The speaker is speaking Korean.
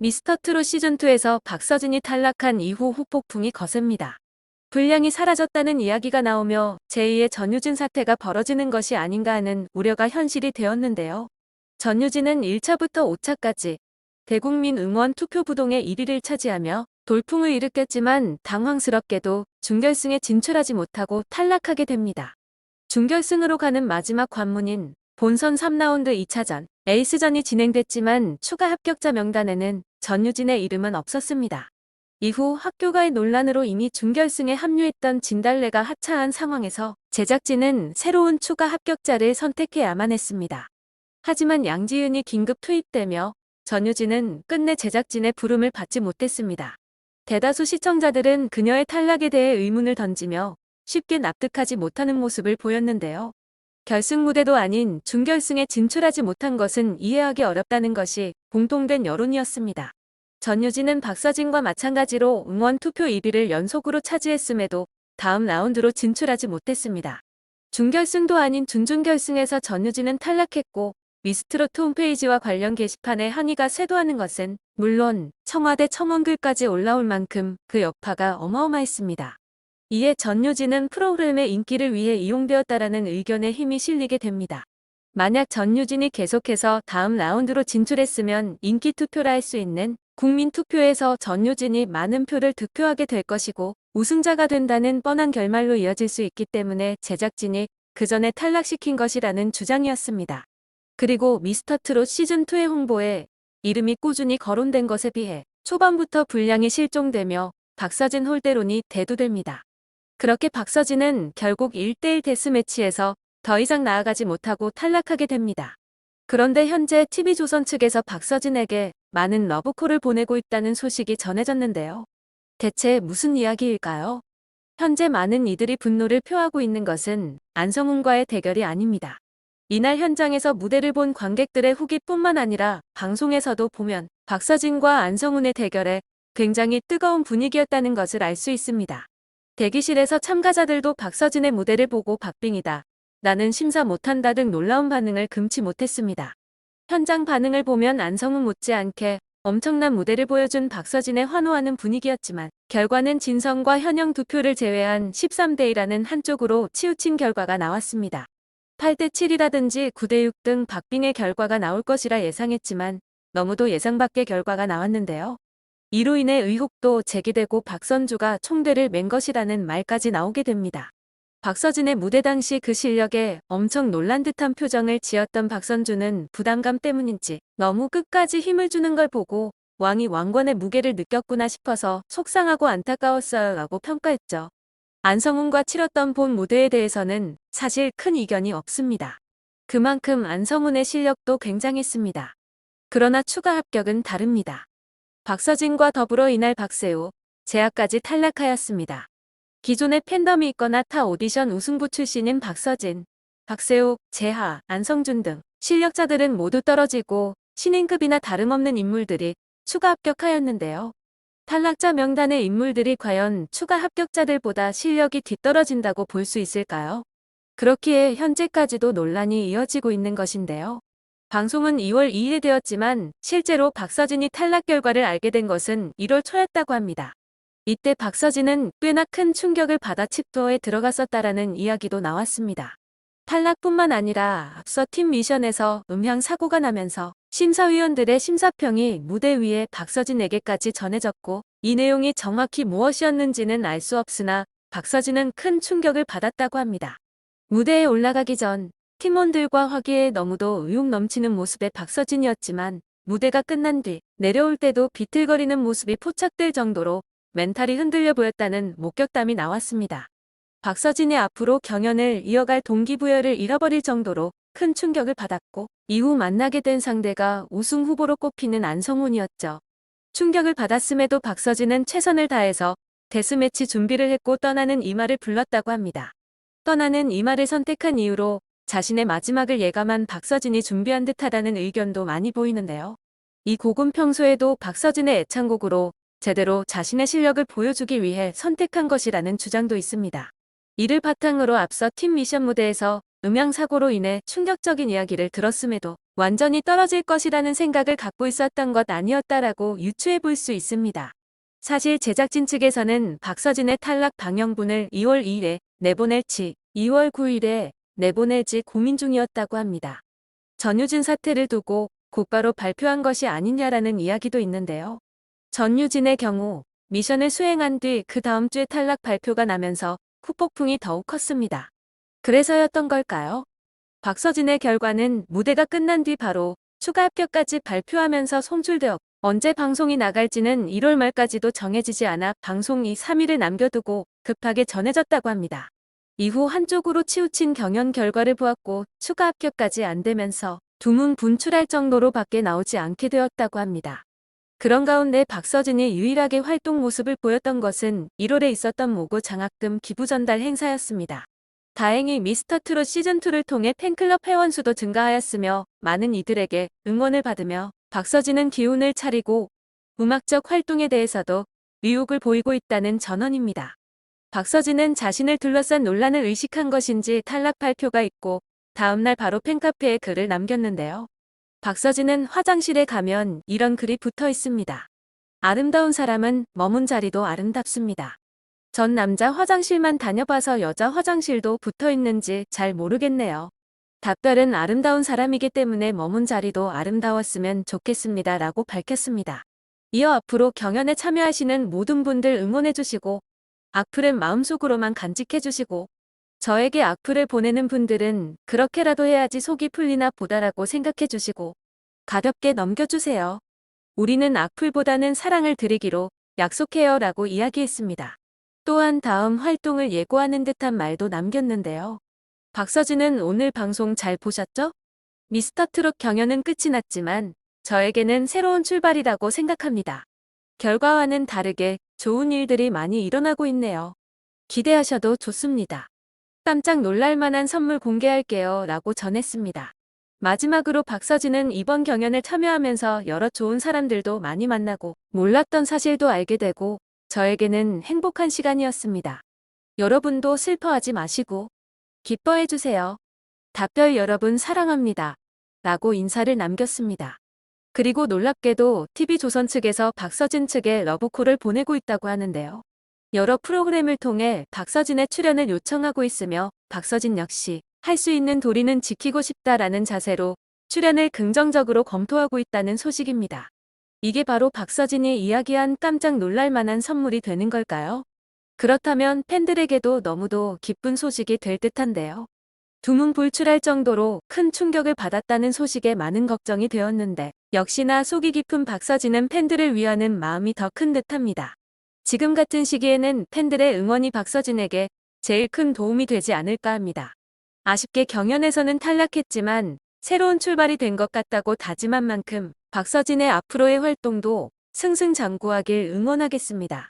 미스터트롯 시즌2에서 박서진이 탈락한 이후 후폭풍이 거셉니다. 분량이 사라졌다는 이야기가 나오며 제2의 전유진 사태가 벌어지는 것이 아닌가 하는 우려가 현실이 되었는데요. 전유진은 1차부터 5차까지 대국민 응원 투표 부동의 1위를 차지하며 돌풍을 일으켰지만 당황스럽게도 준결승에 진출하지 못하고 탈락하게 됩니다. 준결승으로 가는 마지막 관문인 본선 3라운드 2차전 에이스전이 진행됐지만 추가 합격자 명단에는 전유진의 이름은 없었습니다. 이후 학교가의 논란으로 이미 준결승에 합류했던 진달래가 하차한 상황에서 제작진은 새로운 추가 합격자를 선택해야만 했습니다. 하지만 양지은이 긴급 투입되며 전유진은 끝내 제작진의 부름을 받지 못했습니다. 대다수 시청자들은 그녀의 탈락에 대해 의문을 던지며 쉽게 납득하지 못하는 모습을 보였는데요. 결승 무대도 아닌 준결승에 진출하지 못한 것은 이해하기 어렵다는 것이 공통된 여론이었습니다. 전유진은 박서진과 마찬가지로 응원 투표 1위를 연속으로 차지했음에도 다음 라운드로 진출하지 못했습니다. 준결승도 아닌 준준결승에서 전유진은 탈락했고 미스트롯 홈페이지와 관련 게시판에 항의가 쇄도하는 것은 물론 청와대 청원글까지 올라올 만큼 그 여파가 어마어마했습니다. 이에 전유진은 프로그램의 인기를 위해 이용되었다라는 의견에 힘이 실리게 됩니다. 만약 전유진이 계속해서 다음 라운드로 진출했으면 인기 투표라 할 수 있는 국민투표에서 전유진이 많은 표를 득표하게 될 것이고 우승자가 된다는 뻔한 결말로 이어질 수 있기 때문에 제작진이 그 전에 탈락시킨 것이라는 주장이었습니다. 그리고 미스터트롯 시즌2의 홍보에 이름이 꾸준히 거론된 것에 비해 초반부터 분량이 실종되며 박서진 홀대론이 대두됩니다. 그렇게 박서진은 결국 1대1 데스매치에서 더 이상 나아가지 못하고 탈락하게 됩니다. 그런데 현재 TV조선 측에서 박서진에게 많은 러브콜을 보내고 있다는 소식이 전해졌는데요. 대체 무슨 이야기일까요? 현재 많은 이들이 분노를 표하고 있는 것은 안성훈과의 대결이 아닙니다. 이날 현장에서 무대를 본 관객들의 후기뿐만 아니라 방송에서도 보면 박서진과 안성훈의 대결에 굉장히 뜨거운 분위기였다는 것을 알 수 있습니다. 대기실에서 참가자들도 박서진의 무대를 보고 박빙이다. 나는 심사 못한다 등 놀라운 반응을 금치 못했습니다. 현장 반응을 보면 안성훈 못지않게 엄청난 무대를 보여준 박서진의 환호하는 분위기였지만 결과는 진성과 현영 두 표를 제외한 13대2라는 한쪽으로 치우친 결과가 나왔습니다. 8대7이라든지 9대6 등 박빙의 결과가 나올 것이라 예상했지만 너무도 예상 밖의 결과가 나왔는데요. 이로 인해 의혹도 제기되고 박선주가 총대를 맨 것이라는 말까지 나오게 됩니다. 박서진의 무대 당시 그 실력에 엄청 놀란 듯한 표정을 지었던 박선주는 부담감 때문인지 너무 끝까지 힘을 주는 걸 보고 왕이 왕권의 무게를 느꼈구나 싶어서 속상하고 안타까웠어요 라고 평가했죠. 안성훈과 치렀던 본 무대에 대해서는 사실 큰 이견이 없습니다. 그만큼 안성훈의 실력도 굉장했습니다. 그러나 추가 합격은 다릅니다. 박서진과 더불어 이날 박세우, 재하까지 탈락하였습니다. 기존에 팬덤이 있거나 타 오디션 우승부 출신인 박서진, 박세우, 재하, 안성준 등 실력자들은 모두 떨어지고 신인급이나 다름없는 인물들이 추가 합격하였는데요. 탈락자 명단의 인물들이 과연 추가 합격자들보다 실력이 뒤떨어진다고 볼 수 있을까요? 그렇기에 현재까지도 논란이 이어지고 있는 것인데요. 방송은 2월 2일에 되었지만 실제로 박서진이 탈락 결과를 알게 된 것은 1월 초였다고 합니다. 이때 박서진은 꽤나 큰 충격을 받아 칩도어에 들어갔었다라는 이야기도 나왔습니다. 탈락뿐만 아니라 앞서 팀 미션에서 음향 사고가 나면서 심사위원들의 심사평이 무대 위에 박서진에게까지 전해졌고 이 내용이 정확히 무엇이었는지는 알 수 없으나 박서진은 큰 충격을 받았다고 합니다. 무대에 올라가기 전 팀원들과 화기에 너무도 의욕 넘치는 모습의 박서진이었지만 무대가 끝난 뒤 내려올 때도 비틀거리는 모습이 포착될 정도로 멘탈이 흔들려 보였다는 목격담이 나왔습니다. 박서진이 앞으로 경연을 이어갈 동기부여를 잃어버릴 정도로 큰 충격을 받았고 이후 만나게 된 상대가 우승 후보로 꼽히는 안성훈이었죠. 충격을 받았음에도 박서진은 최선을 다해서 데스매치 준비를 했고 떠나는 이말을 불렀다고 합니다. 떠나는 이말을 선택한 이유로 자신의 마지막을 예감한 박서진이 준비한 듯하다는 의견도 많이 보이는데요. 이 곡은 평소에도 박서진의 애창곡으로 제대로 자신의 실력을 보여주기 위해 선택한 것이라는 주장도 있습니다. 이를 바탕으로 앞서 팀 미션 무대에서 음향 사고로 인해 충격적인 이야기를 들었음에도 완전히 떨어질 것이라는 생각을 갖고 있었던 것 아니었다라고 유추해 볼 수 있습니다. 사실 제작진 측에서는 박서진의 탈락 방영분을 2월 2일에 내보낼지 2월 9일에 내보낼지 고민 중이었다고 합니다. 전유진 사태를 두고 곧바로 발표한 것이 아니냐라는 이야기도 있는데요. 전유진의 경우 미션을 수행한 뒤 그 다음 주에 탈락 발표가 나면서 후폭풍이 더욱 컸습니다. 그래서였던 걸까요? 박서진의 결과는 무대가 끝난 뒤 바로 추가 합격까지 발표하면서 송출되었고 언제 방송이 나갈지는 1월 말까지도 정해지지 않아 방송 2, 3일을 남겨두고 급하게 전해졌다고 합니다. 이후 한쪽으로 치우친 경연 결과를 보았고 추가 합격까지 안 되면서 두문 분출할 정도로 밖에 나오지 않게 되었다고 합니다. 그런 가운데 박서진이 유일하게 활동 모습을 보였던 것은 1월에 있었던 모고 장학금 기부 전달 행사였습니다. 다행히 미스터트롯 시즌2를 통해 팬클럽 회원수도 증가하였으며 많은 이들에게 응원을 받으며 박서진은 기운을 차리고 음악적 활동에 대해서도 의욕을 보이고 있다는 전언입니다. 박서진은 자신을 둘러싼 논란을 의식한 것인지 탈락 발표가 있고 다음날 바로 팬카페에 글을 남겼는데요. 박서진은 화장실에 가면 이런 글이 붙어 있습니다. 아름다운 사람은 머문 자리도 아름답습니다. 전 남자 화장실만 다녀봐서 여자 화장실도 붙어 있는지 잘 모르겠네요. 답변은 아름다운 사람이기 때문에 머문 자리도 아름다웠으면 좋겠습니다. 라고 밝혔습니다. 이어 앞으로 경연에 참여하시는 모든 분들 응원해주시고 악플은 마음속으로만 간직해주시고 저에게 악플을 보내는 분들은 그렇게라도 해야지 속이 풀리나 보다라고 생각해주시고 가볍게 넘겨주세요. 우리는 악플보다는 사랑을 드리기로 약속해요. 라고 이야기했습니다. 또한 다음 활동을 예고하는 듯한 말도 남겼는데요. 박서진은 오늘 방송 잘 보셨죠? 미스터트롯 경연은 끝이 났지만 저에게는 새로운 출발이라고 생각합니다. 결과와는 다르게 좋은 일들이 많이 일어나고 있네요. 기대하셔도 좋습니다. 깜짝 놀랄 만한 선물 공개할게요. 라고 전했습니다. 마지막으로 박서진은 이번 경연에 참여하면서 여러 좋은 사람들도 많이 만나고 몰랐던 사실도 알게 되고 저에게는 행복한 시간이었습니다. 여러분도 슬퍼하지 마시고 기뻐해주세요. 답별 여러분 사랑합니다. 라고 인사를 남겼습니다. 그리고 놀랍게도 TV조선 측에서 박서진 측에 러브콜을 보내고 있다고 하는데요. 여러 프로그램을 통해 박서진의 출연을 요청하고 있으며 박서진 역시 할 수 있는 도리는 지키고 싶다라는 자세로 출연을 긍정적으로 검토하고 있다는 소식입니다. 이게 바로 박서진이 이야기한 깜짝 놀랄 만한 선물이 되는 걸까요? 그렇다면 팬들에게도 너무도 기쁜 소식이 될 듯한데요. 두문불출할 정도로 큰 충격을 받았다는 소식에 많은 걱정이 되었는데 역시나 속이 깊은 박서진은 팬들을 위하는 마음이 더 큰 듯합니다. 지금 같은 시기에는 팬들의 응원이 박서진에게 제일 큰 도움이 되지 않을까 합니다. 아쉽게 경연에서는 탈락했지만 새로운 출발이 된 것 같다고 다짐한 만큼 박서진의 앞으로의 활동도 승승장구하길 응원하겠습니다.